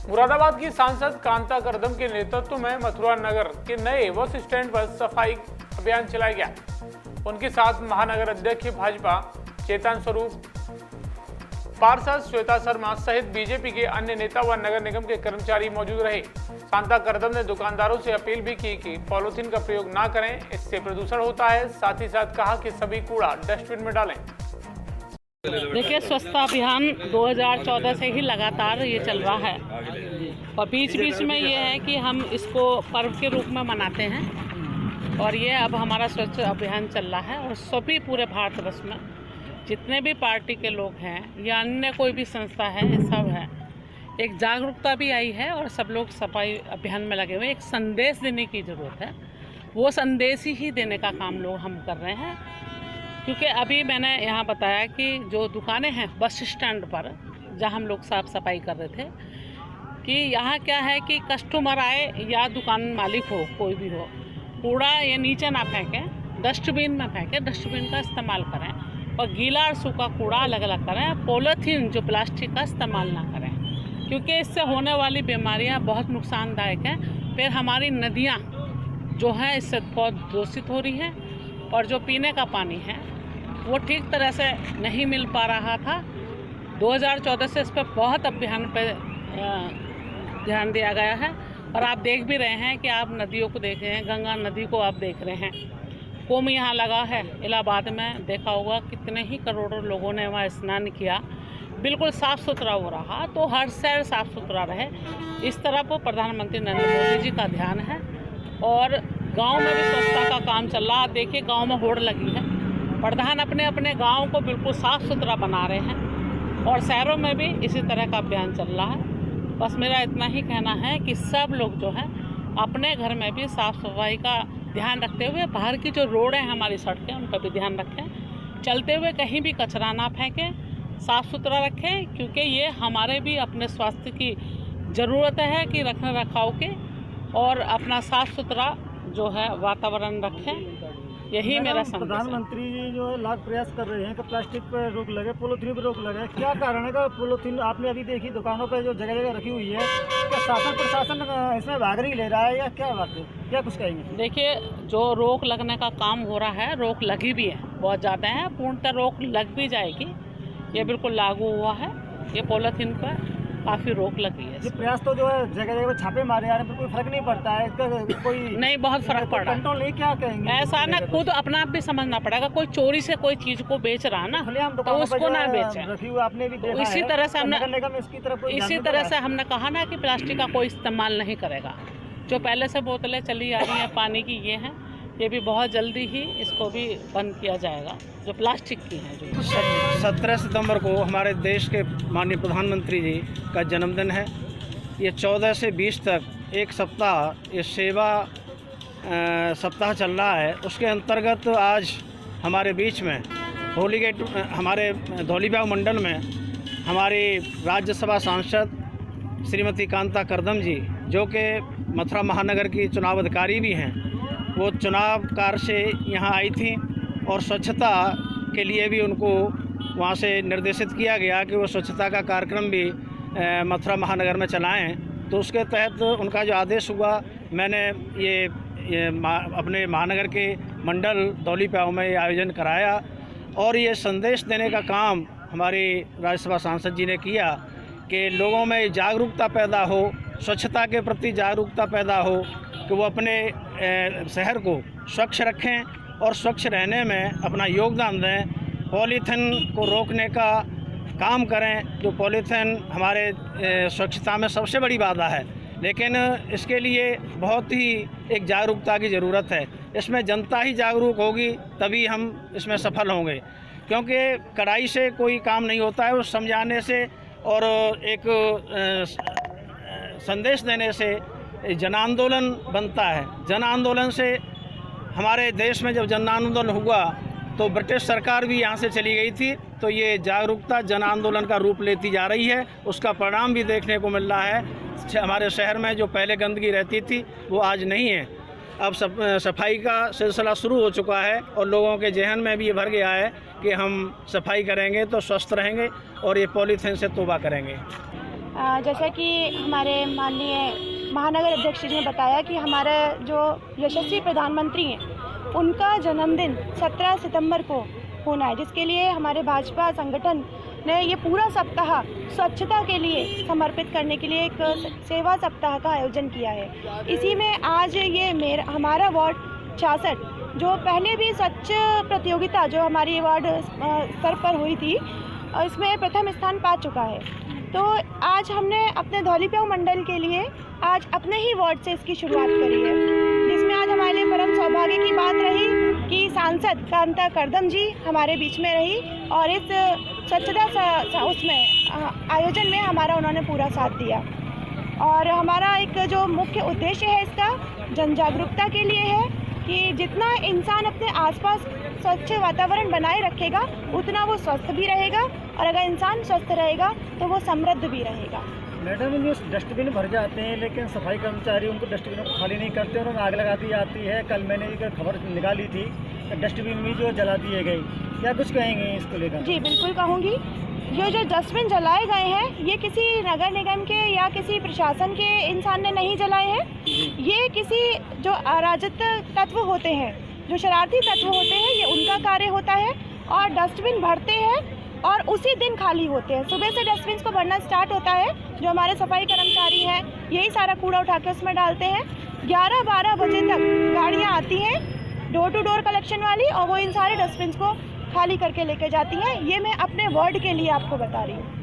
मुरादाबाद की सांसद कांता करदम के नेतृत्व में मथुरा नगर के नए बस स्टैंड पर सफाई अभियान चलाया गया। उनके साथ महानगर अध्यक्ष भाजपा चेतन स्वरूप, पार्षद श्वेता शर्मा सहित बीजेपी के अन्य नेता व नगर निगम के कर्मचारी मौजूद रहे। कांता करदम ने दुकानदारों से अपील भी की कि पॉलीथीन का प्रयोग न करें, इससे प्रदूषण होता है। साथ ही साथ कहा कि सभी कूड़ा डस्टबिन में डालें। देखिए, स्वच्छता अभियान 2014 से ही लगातार ये चल रहा है और बीच बीच में ये है कि हम इसको पर्व के रूप में मनाते हैं और ये अब हमारा स्वच्छ अभियान चल रहा है। और सभी पूरे भारतवर्ष में जितने भी पार्टी के लोग हैं या अन्य कोई भी संस्था है, ये सब है, एक जागरूकता भी आई है और सब लोग सफाई अभियान में लगे हुए। एक संदेश देने की ज़रूरत है, वो संदेश ही देने का काम लोग हम कर रहे हैं। क्योंकि अभी मैंने यहाँ बताया कि जो दुकानें हैं बस स्टैंड पर जहाँ हम लोग साफ़ सफाई कर रहे थे, कि यहाँ क्या है कि कस्टमर आए या दुकान मालिक हो, कोई भी हो, कूड़ा ये नीचे ना फेंकें, डस्टबिन में फेंकें, डस्टबिन का इस्तेमाल करें और गीला और सूखा कूड़ा अलग अलग करें। पॉलीथीन जो प्लास्टिक का इस्तेमाल ना करें, क्योंकि इससे होने वाली बीमारियाँ बहुत नुकसानदायक हैं। फिर हमारी नदियाँ जो हैं इससे बहुत दूषित हो रही हैं और जो पीने का पानी है वो ठीक तरह से नहीं मिल पा रहा था। 2014 से इस पर बहुत अभियान पे ध्यान दिया गया है और आप देख भी रहे हैं कि आप नदियों को देख रहे हैं, गंगा नदी को आप देख रहे हैं। कुंभ यहाँ लगा है इलाहाबाद में, देखा होगा कितने ही करोड़ों लोगों ने वहाँ स्नान किया, बिल्कुल साफ़ सुथरा हो रहा। तो हर शहर साफ़ सुथरा रहे, इस तरफ प्रधानमंत्री नरेंद्र मोदी जी का ध्यान है। और गाँव में भी स्वच्छता का काम चल रहा। देखिए, गाँव में होड़ लगी है, प्रधान अपने अपने गांव को बिल्कुल साफ़ सुथरा बना रहे हैं और शहरों में भी इसी तरह का अभियान चल रहा है। बस मेरा इतना ही कहना है कि सब लोग जो है अपने घर में भी साफ़ सफाई का ध्यान रखते हुए, बाहर की जो रोड है हमारी सड़कें उन पर भी ध्यान रखें, चलते हुए कहीं भी कचरा ना फेंकें, साफ़ सुथरा रखें, क्योंकि ये हमारे भी अपने स्वास्थ्य की ज़रूरत है कि रखने रखाव के, और अपना साफ़ सुथरा जो है वातावरण रखें। यही मेरा संदेश है। प्रधानमंत्री जी जो है लाख प्रयास कर रहे हैं कि प्लास्टिक पर रोक लगे, पॉलीथीन पर रोक लगे। क्या कारण है कि पॉलीथीन आपने अभी देखी दुकानों पर जो जगह जगह रखी हुई है, क्या शासन प्रशासन इसमें भाग नहीं ले रहा है या क्या बात है, क्या कुछ कहेंगे? देखिए, जो रोक लगने का काम हो रहा है, रोक लगी भी है, बहुत ज़्यादा है, पूर्णतः रोक लग भी जाएगी, ये बिल्कुल लागू हुआ है। ये पॉलीथीन पर काफ़ी रोक लगी है। ये प्रयास तो जो है जगह जगह छापे मारे जा रहे हैं, कोई फर्क नहीं पड़ता है, इसका कोई नहीं, बहुत फर्क पड़ रहा है। कंट्रोल नहीं, क्या कहेंगे? ऐसा ना, खुद अपना आप भी समझना पड़ेगा। कोई चोरी से कोई चीज़ को बेच रहा ना, तो उसको ना बेचे। आपने भी देखा इसी तरह से हमने इसी तरह से हमने कहा ना कि प्लास्टिक का कोई इस्तेमाल नहीं करेगा। जो पहले से बोतलें चली आ रही हैं पानी की, ये हैं, ये भी बहुत जल्दी ही इसको भी बंद किया जाएगा, जो प्लास्टिक की हैं। जो 17 सितंबर को हमारे देश के माननीय प्रधानमंत्री जी का जन्मदिन है। ये 14 से 20 तक एक सप्ताह ये सेवा सप्ताह चल रहा है। उसके अंतर्गत आज हमारे बीच में हमारे धौलीबाग मंडल में हमारी राज्यसभा सांसद श्रीमती कांता करदम जी, जो कि मथुरा महानगर की चुनाव अधिकारी भी हैं, वो चुनाव कार्य से यहाँ आई थी और स्वच्छता के लिए भी उनको वहाँ से निर्देशित किया गया कि वो स्वच्छता का कार्यक्रम भी मथुरा महानगर में चलाएं। तो उसके तहत उनका जो आदेश हुआ, मैंने ये अपने महानगर के मंडल धौलीबाग में ये आयोजन कराया और ये संदेश देने का काम हमारी राज्यसभा सांसद जी ने किया कि लोगों में जागरूकता पैदा हो, स्वच्छता के प्रति जागरूकता पैदा हो, कि वो अपने शहर को स्वच्छ रखें और स्वच्छ रहने में अपना योगदान दें, पॉलीथीन को रोकने का काम करें। जो पॉलीथीन हमारे स्वच्छता में सबसे बड़ी बाधा है, लेकिन इसके लिए बहुत ही एक जागरूकता की ज़रूरत है। इसमें जनता ही जागरूक होगी तभी हम इसमें सफल होंगे, क्योंकि कड़ाई से कोई काम नहीं होता है, वो समझाने से और एक संदेश देने से जन आंदोलन बनता है। जन आंदोलन से हमारे देश में जब जन आंदोलन हुआ तो ब्रिटिश सरकार भी यहाँ से चली गई थी। तो ये जागरूकता जन आंदोलन का रूप लेती जा रही है, उसका परिणाम भी देखने को मिल रहा है। हमारे शहर में जो पहले गंदगी रहती थी वो आज नहीं है। अब सफाई का सिलसिला शुरू हो चुका है और लोगों के जहन में भी ये भर गया है कि हम सफाई करेंगे तो स्वस्थ रहेंगे और ये पॉलीथीन से तौबा करेंगे। जैसा कि हमारे माननीय महानगर अध्यक्ष जी ने बताया कि हमारे जो यशस्वी प्रधानमंत्री हैं उनका जन्मदिन 17 सितंबर को होना है, जिसके लिए हमारे भाजपा संगठन ने ये पूरा सप्ताह स्वच्छता के लिए समर्पित करने के लिए एक सेवा सप्ताह का आयोजन किया है। इसी में आज ये हमारा वार्ड 66 जो पहले भी स्वच्छ प्रतियोगिता जो हमारी वार्ड स्तर पर हुई थी इसमें प्रथम स्थान पा चुका है। तो आज हमने अपने धौलीप्याऊ मंडल के लिए आज अपने ही वार्ड से इसकी शुरुआत करी है, जिसमें आज हमारे लिए परम सौभाग्य की बात रही कि सांसद कांता करदम जी हमारे बीच में रही और इस स्वच्छता उसमें आयोजन में हमारा उन्होंने पूरा साथ दिया। और हमारा एक जो मुख्य उद्देश्य है इसका जन जागरूकता के लिए है कि जितना इंसान अपने आसपास स्वच्छ वातावरण बनाए रखेगा उतना वो स्वस्थ भी रहेगा, और अगर इंसान स्वस्थ रहेगा तो वो समृद्ध भी रहेगा। मैडम, ये डस्टबिन भर जाते हैं लेकिन सफाई कर्मचारी उनको डस्टबिनों को खाली नहीं करते और उन्हें आग लगा दी जाती है। कल मैंने एक खबर निकाली थी डस्टबिन भी जो जला दिए गए, क्या कुछ कहेंगे इसको लेकर? जी बिल्कुल कहूँगी। ये जो डस्टबिन जलाए गए हैं ये किसी नगर निगम के या किसी प्रशासन के इंसान ने नहीं जलाए हैं, ये किसी जो अराजक तत्व होते हैं, जो शरारती तत्व होते हैं, ये उनका कार्य होता है। और डस्टबिन भरते हैं और उसी दिन खाली होते हैं। सुबह से डस्टबिन को भरना स्टार्ट होता है, जो हमारे सफाई कर्मचारी हैं यही सारा कूड़ा उठा के उसमें डालते हैं। 11-12 बजे तक गाड़ियाँ आती हैं डोर टू डोर कलेक्शन वाली और वो इन सारे डस्टबिन को खाली करके लेके जाती हैं। ये मैं अपने वार्ड के लिए आपको बता रही हूँ।